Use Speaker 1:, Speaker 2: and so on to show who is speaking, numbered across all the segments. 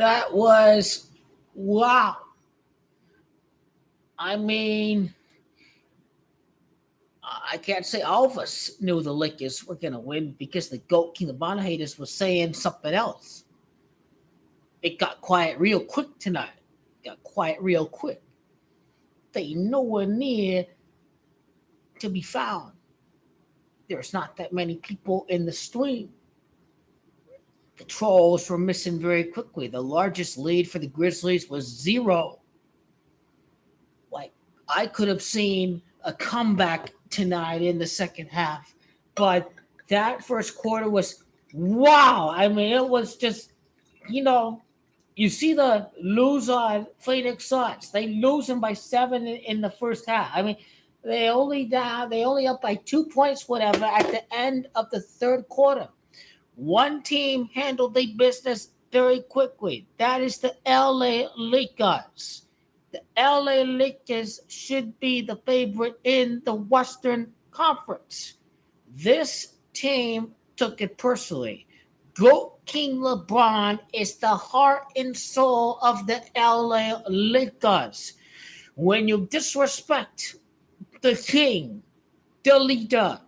Speaker 1: That was wow. I mean, I can't say all of us knew the Lakers were going to win because the GOAT King of Bonner haters was saying something else. It got quiet real quick tonight. Got quiet real quick. They nowhere near to be found. There's not that many people in the stream. The trolls were missing very quickly. The largest lead for the Grizzlies was 0. Like, I could have seen a comeback tonight in the second half, but that first quarter was wow. I mean, it was just, you know, you see the lose on Phoenix Suns. They lose them by 7 in the first half. I mean, they only up by 2 points, whatever, at the end of the third quarter. One team handled their business very quickly. That is the LA Lakers. The LA Lakers should be the favorite in the Western Conference. This team took it personally. GOAT King LeBron is the heart and soul of the LA Lakers. When you disrespect the king, the leader,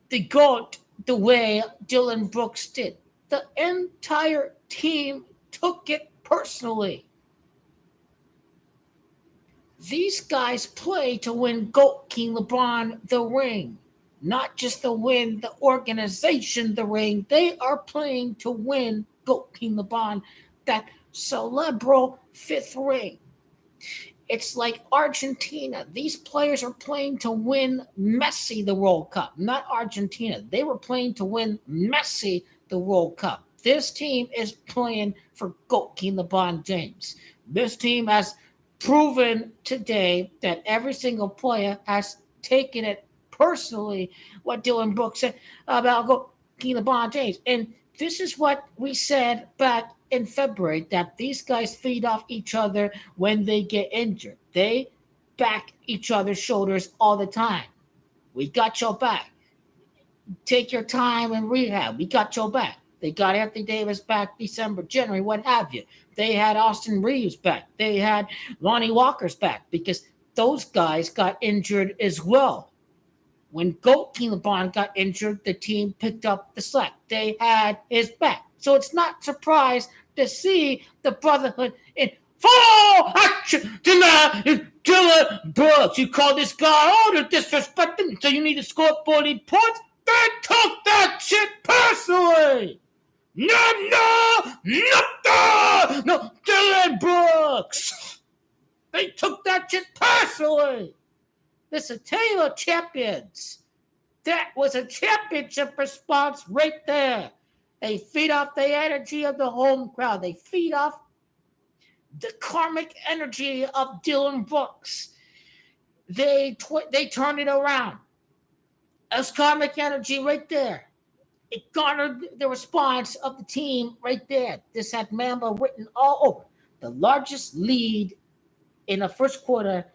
Speaker 1: the GOAT, the way Dylan Brooks did, the entire team took it personally. These guys play to win GOAT King LeBron the ring, not just to win the organization the ring. They are playing to win GOAT King LeBron that celebral fifth ring. It's like Argentina. These players are playing to win Messi the World Cup, not Argentina. They were playing to win Messi the World Cup. This team is playing for GOAT King LeBron James. This team has proven today that every single player has taken it personally what Dylan Brooks said about GOAT King LeBron James. And this is what we said back in February, that these guys feed off each other when they get injured. They back each other's shoulders all the time. We got your back. Take your time in rehab. We got your back. They got Anthony Davis back December, January, what have you. They had Austin Reeves back. They had Lonnie Walker's back because those guys got injured as well. When GOAT King LeBron got injured, the team picked up the slack. They had his back. So it's not surprise to see the brotherhood in full action tonight. Dylan Brooks, you call this guy, oh, they're disrespecting, so you need to score 40 points? They took that shit personally. No, Dylan Brooks. They took that shit personally. This is a team of champions. That was a championship response right there. They feed off the energy of the home crowd. They feed off the karmic energy of Dylan Brooks. They turn it around. That's karmic energy right there. It garnered the response of the team right there. This had Mamba written all over. The largest lead in the first quarter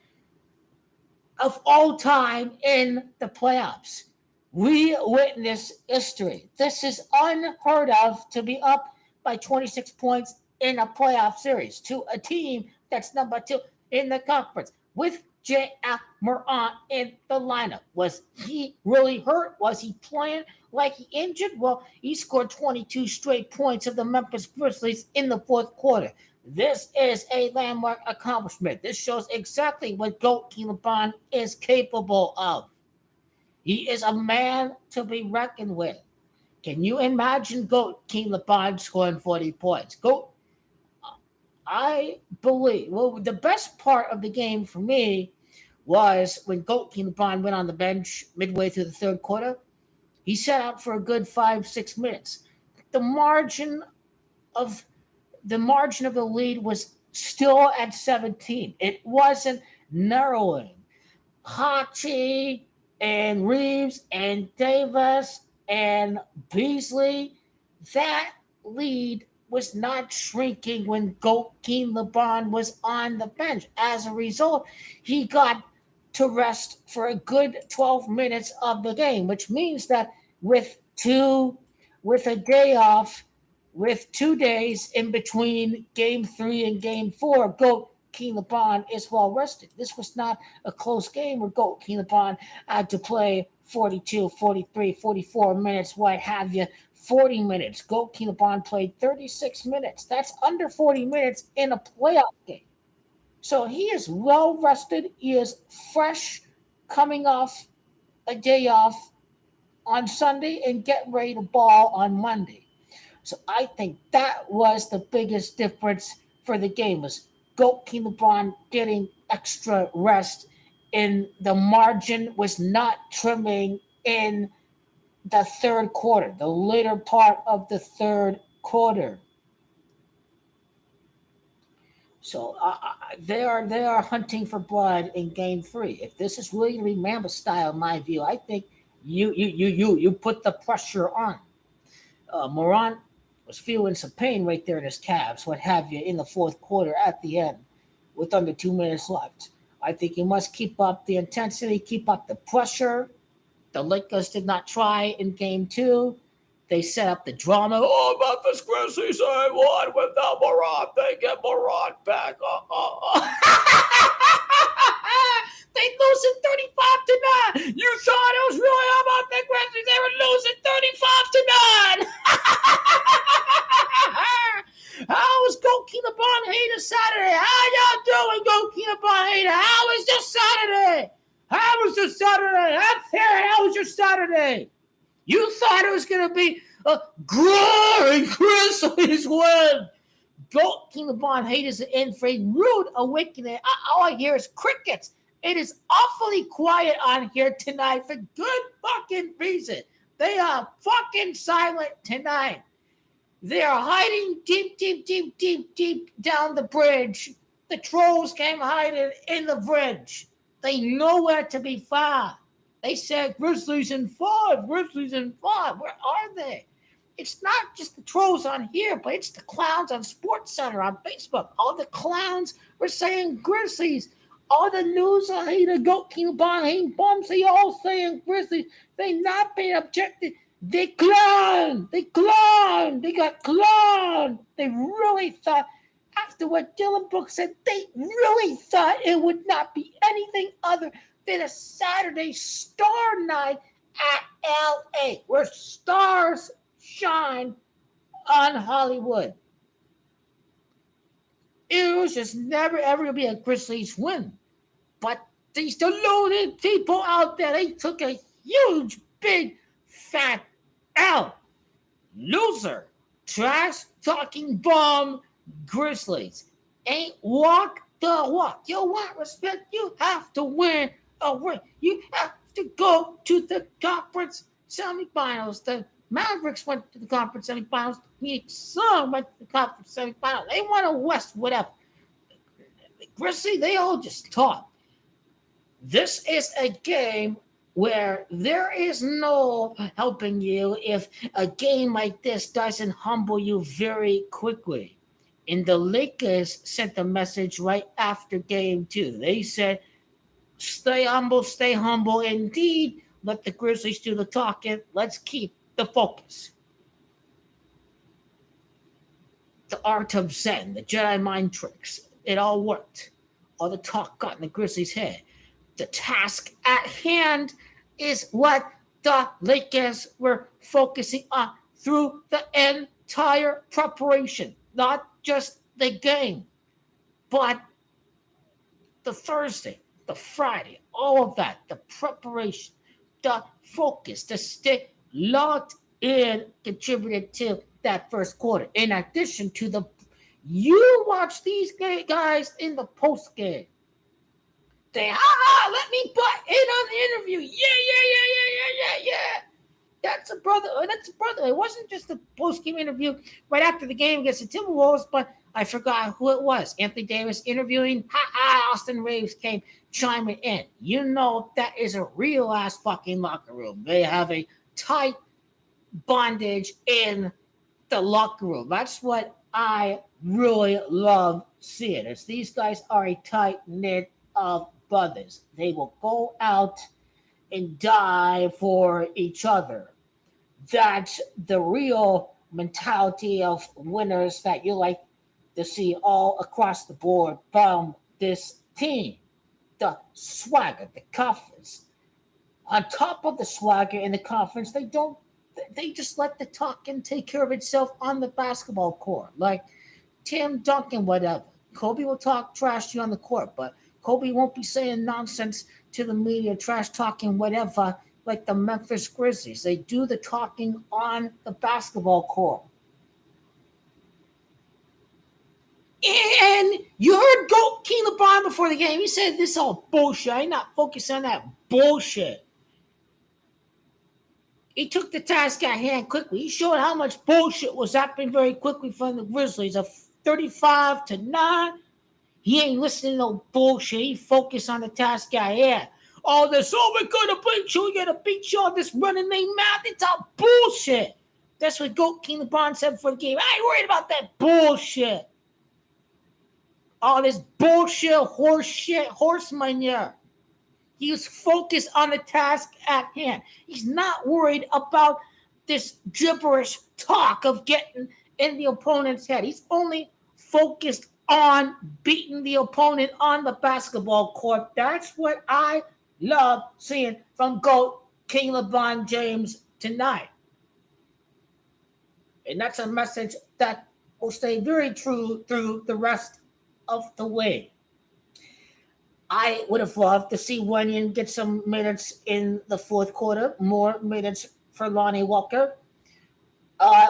Speaker 1: of all time in the playoffs. We witness history. This is unheard of to be up by 26 points in a playoff series to a team that's number 2 in the conference with J.L. Morant in the lineup. Was he really hurt? Was he playing like he injured? Well, he scored 22 straight points of the Memphis Grizzlies in the fourth quarter. This is a landmark accomplishment. This shows exactly what GOAT King LeBron is capable of. He is a man to be reckoned with. Can you imagine GOAT King LeBron scoring 40 points? I believe, well, the best part of the game for me was when GOAT King LeBron went on the bench midway through the third quarter. He sat out for a good 5-6 minutes. The margin of the lead was still at 17. It wasn't narrowing. Hachi and Reeves and Davis and Beasley, that lead was not shrinking when GOAT King LeBron was on the bench. As a result, he got to rest for a good 12 minutes of the game, which means that with a day off, with 2 days in between game 3 and game 4, Goat King LeBron is well rested. This was not a close game where Goat King LeBron had to play 42, 43, 44 minutes, what have you, 40 minutes. Goat King LeBron played 36 minutes. That's under 40 minutes in a playoff game. So he is well rested. He is fresh coming off a day off on Sunday and get ready to ball on Monday. So I think that was the biggest difference for the game was Goat King LeBron getting extra rest and the margin was not trimming in the third quarter, the later part of the third quarter. So they are hunting for blood in Game 3. If this is really going to be Mamba style, in my view, I think you put the pressure on. Morant was feeling some pain right there in his calves, what have you, in the fourth quarter at the end, with under 2 minutes left. I think you must keep up the intensity, keep up the pressure. The Lakers did not try in Game 2. They set up the drama. Oh, Memphis Grizzlies, I won without Morant. They get Morant back. They losing 35-9. You thought it was really about the Grizzlies. They were losing 35-9. How was Goalkeeper LeBron Hater Saturday? How y'all doing, Goalkeeper LeBron Hater? How was your Saturday? How was your Saturday? Let's hear it. How was your Saturday? You thought it was going to be a glory Grizzlies win. Goat King LeBron haters are in for a rude awakening. All I hear is crickets. It is awfully quiet on here tonight for good fucking reason. They are fucking silent tonight. They are hiding deep down the bridge. The trolls came hiding in the bridge. They nowhere to be found. They said Grizzlies in 5, Grizzlies in 5. Where are they? It's not just the trolls on here, but it's the clowns on SportsCenter on Facebook. All the clowns were saying Grizzlies. All the news on the Goat King LeBron hating bums, they all saying Grizzlies. They not being objective. They clowned. They clowned. They got clowned. They really thought, after what Dylan Brooks said, they really thought it would not be anything other than a Saturday star night at LA, where stars shine on Hollywood. It was just never ever going to be a Grizzlies win. But these deluded people out there, they took a huge, big, fat L. Loser. Trash talking bum Grizzlies. Ain't walk the walk. You want respect, you have to win a ring. You have to go to the conference semifinals. The Mavericks went to the conference semifinals. The Phoenix Suns went to the conference semifinals. They won a West, whatever. The Grizzlies, they all just talk. This is a game where there is no helping you if a game like this doesn't humble you very quickly. And the Lakers sent a message right after Game 2. They said, stay humble indeed. Let the Grizzlies do the talking. Let's keep the focus. The art of Zen, the Jedi mind tricks, it all worked. All the talk got in the Grizzlies' head. The task at hand is what the Lakers were focusing on through the entire preparation. Not just the game, but the Thursday, the Friday, all of that, the preparation, the focus, the stay locked in contributed to that first quarter. In addition to you watch these guys in the post game. They, let me butt in on the interview. Yeah. That's a brother. It wasn't just the post-game interview right after the game against the Timberwolves, but I forgot who it was. Anthony Davis interviewing. Austin Reeves came chiming in. You know that is a real-ass fucking locker room. They have a tight bondage in the locker room. That's what I really love seeing. As these guys are a tight-knit of brothers. They will go out and die for each other. That's the real mentality of winners that you like to see all across the board from this team. The swagger, the confidence. On top of the swagger in the conference, they just let the talking take care of itself on the basketball court. Like Tim Duncan, whatever. Kobe will talk trash to you on the court, but Kobe won't be saying nonsense to the media, trash talking, whatever, like the Memphis Grizzlies. They do the talking on the basketball court. And you heard King LeBron before the game. He said this all bullshit. I'm not focused on that bullshit. He took the task at hand quickly. He showed how much bullshit was happening very quickly from the Grizzlies. A 35-9. He ain't listening to no bullshit. He focused on the task at hand. All this, we're gonna beat you. We're gonna beat you. All this running their mouth. It's all bullshit. That's what King LeBron said before the game. I ain't worried about that bullshit. All this bullshit, horse shit, horse manure. He was focused on the task at hand. He's not worried about this gibberish talk of getting in the opponent's head. He's only focused on beating the opponent on the basketball court. That's what I love seeing from GOAT King LeBron James tonight. And that's a message that will stay very true through the rest of the way. I would have loved to see Wenyan get some minutes in the fourth quarter, more minutes for Lonnie Walker.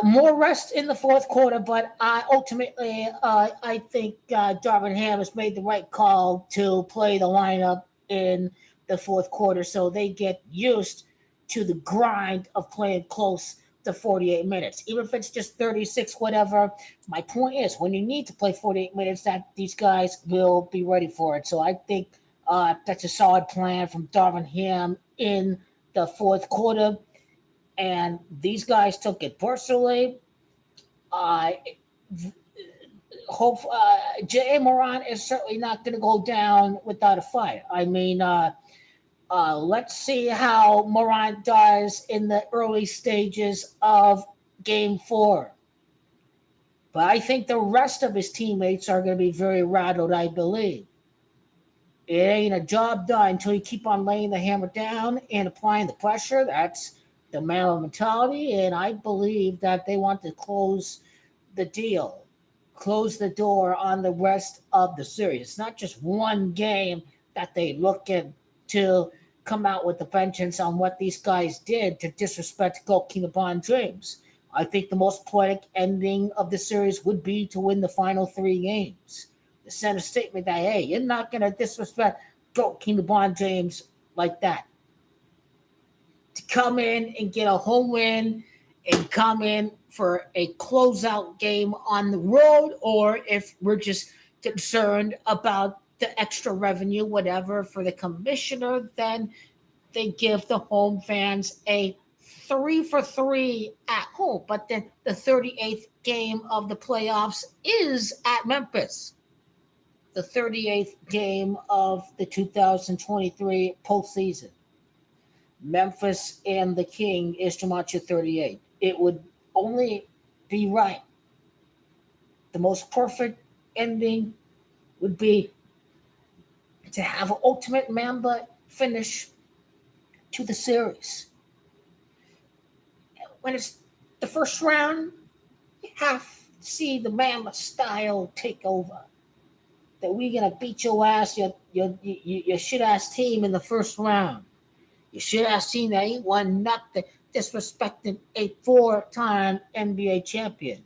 Speaker 1: More rest in the fourth quarter, but ultimately, I think Darvin Ham has made the right call to play the lineup in the fourth quarter so they get used to the grind of playing close to 48 minutes. Even if it's just 36, whatever. My point is, when you need to play 48 minutes, that these guys will be ready for it. So I think that's a solid plan from Darvin Ham in the fourth quarter. And these guys took it personally. Hope J.A. Moran is certainly not going to go down without a fight. I mean, let's see how Moran does in the early stages of Game 4. But I think the rest of his teammates are going to be very rattled, I believe. It ain't a job done until you keep on laying the hammer down and applying the pressure. That's the Mamba mentality, and I believe that they want to close the deal, close the door on the rest of the series. It's not just one game that they look at to come out with a vengeance on what these guys did to disrespect GOAT King LeBron James. I think the most poetic ending of the series would be to win the final 3 games. To send a statement that, hey, you're not going to disrespect GOAT King LeBron James like that. To come in and get a home win and come in for a closeout game on the road, or if we're just concerned about the extra revenue, whatever, for the commissioner, then they give the home fans a 3-for-3 at home. But then the 38th game of the playoffs is at Memphis. The 38th game of the 2023 postseason. Memphis and the King is Gematria 38. It would only be right. The most perfect ending would be to have an ultimate Mamba finish to the series. When it's the first round, you have to see the Mamba style take over. That we're gonna beat your ass, your shit ass team in the first round. You should have seen that ain't won nothing, disrespecting a 4-time NBA champion.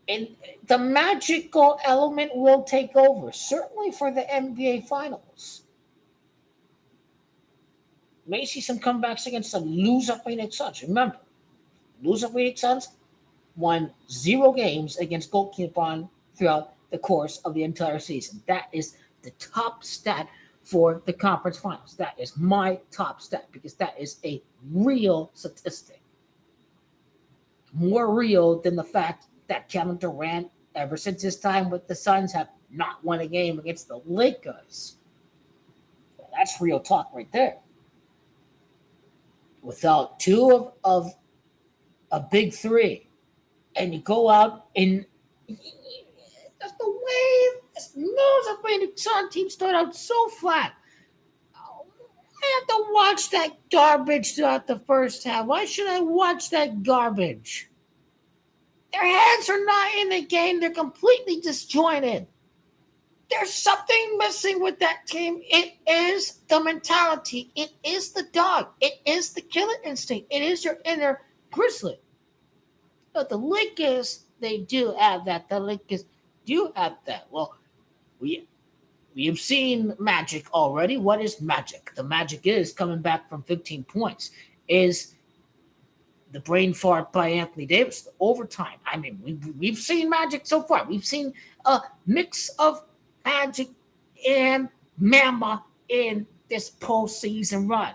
Speaker 1: And the magical element will take over, certainly for the NBA Finals. May see some comebacks against the loser Phoenix Suns. Remember, loser Phoenix Suns won 0 games against GOAT King LeBron throughout the course of the entire season. That is the top stat for the conference finals. That is my top stat because that is a real statistic. More real than the fact that Kevin Durant, ever since his time with the Suns, have not won a game against the Lakers. That's real talk right there. without two of a big three, and you go out and that's the way. No, the way the Sun team started out so flat. I have to watch that garbage throughout the first half. Why should I watch that garbage? Their heads are not in the game. They're completely disjointed. There's something missing with that team. It is the mentality. It is the dog. It is the killer instinct. It is your inner grizzly. But the Lakers, they do have that. The Lakers do have that. Well, we we've seen magic already. What is magic? The magic is coming back from 15 points. Is the brain fart by Anthony Davis, the overtime. I mean, we've seen magic so far. We've seen a mix of magic and Mamba in this postseason run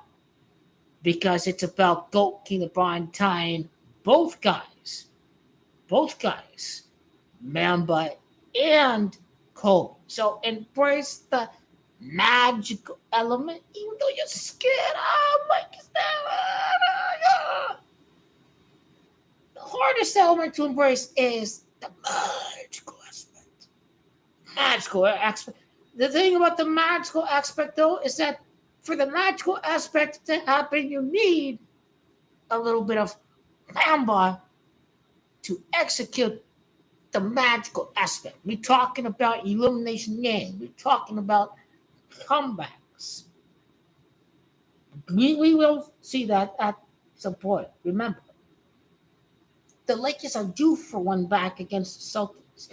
Speaker 1: because it's about GOAT King LeBron tying both guys, Mamba and Kobe. So embrace the magical element, even though you're scared. Oh, Mike, is that? The hardest element to embrace is the magical aspect. Magical aspect. The thing about the magical aspect, though, is that for the magical aspect to happen, you need a little bit of Mamba to execute the magical aspect. We're talking about elimination games. We're talking about comebacks. We will see that at some point. Remember, the Lakers are due for one back against the Celtics.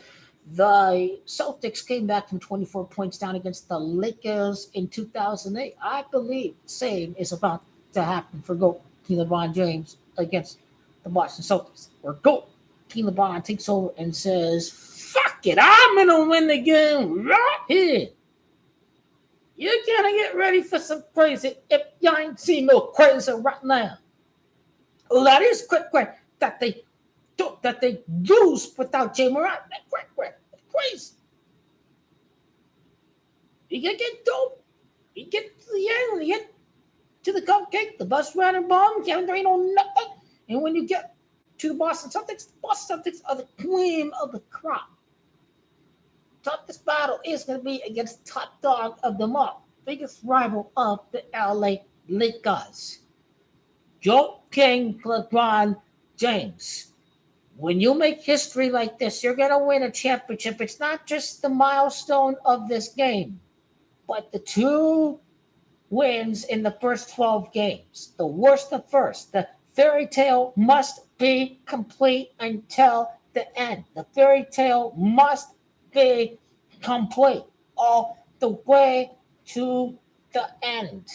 Speaker 1: The Celtics came back from 24 points down against the Lakers in 2008. I believe the same is about to happen for GOAT King LeBron James against the Boston Celtics. Where GOAT King LeBron takes over and says, "Fuck it, I'm gonna win the game right here." You're gonna get ready for some crazy if y'all ain't seen no crazy right now. Oh, that is quick that they lose without Jay Morant. That's quick. That's crazy. You gonna get dope. You get to the end, you get to the cupcake, the bus running bomb, Kevin Durant on nothing. And when you get to the Boston Celtics are the cream of the crop. Toughest battle is going to be against the top dog of them all, biggest rival of the LA Lakers. Joe King, LeBron James. When you make history like this, you're going to win a championship. It's not just the milestone of this game, but the two wins in the first 12 games. The worst of first. The fairy tale must be complete until the end. The fairy tale must be complete all the way to the end.